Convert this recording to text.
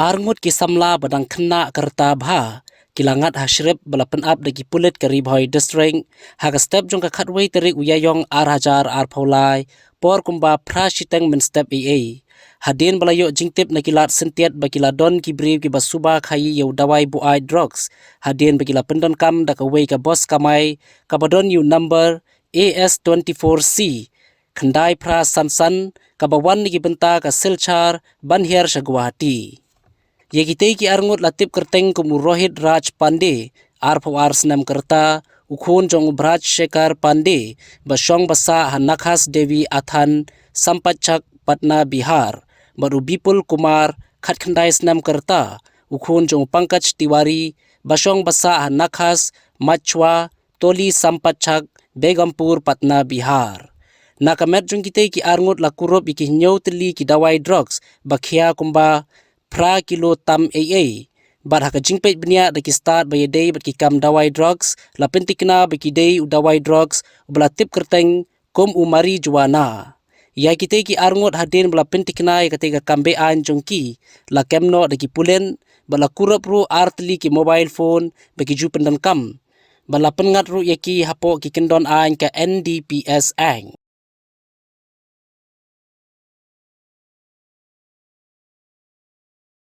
Arngut ki samla badang kena kerta bha kilangat hashrip balapan up dagi pulit ke Ribhoi district haga step jong ka khatway terik uyayong hajar paulai por kumba prashiteng min step ea hadin balayo jingtip nakilat sentiat bakila don kibri ki basuba khayi yau dawai buai drugs hadin bakila pendon kam dakaway ka bos kamai kabadon yu number AS24C khandai pra sansan kabawan ni benta ka silchar banhiar sa Guwahati. Yegitei ki arngut latip kerteng kumu Rohit Raj Pandey arpawar senam kerta ukhun jong Braj Shekhar Pandey basyong basa hanakhas Devi Athan Sampachak Patna Bihar baru Bipul Kumar khatkhandai senam kerta ukhun jong Pankaj Tiwari basyong basa hanakhas Machwa Toli Sampachak Begampur Patna Bihar. Nakamet jong kitei ki arngut lakurup iki nyau teli ki dawai drugs bakhia kumba pra kilo tam AA bar haka jingpet benia daki start by day bat ki kam dawai drugs la pentikna baki day dawai drugs bala tip kerteng kom umari juana ya kite ki arngot hadin bala pentikna ya kate ka kambe an jongki la kemno daki pulen bala kurap ru artli ki mobile phone baki ju pendan kam bala pengat ru yaki hapo ki kendon an ka NDPS ang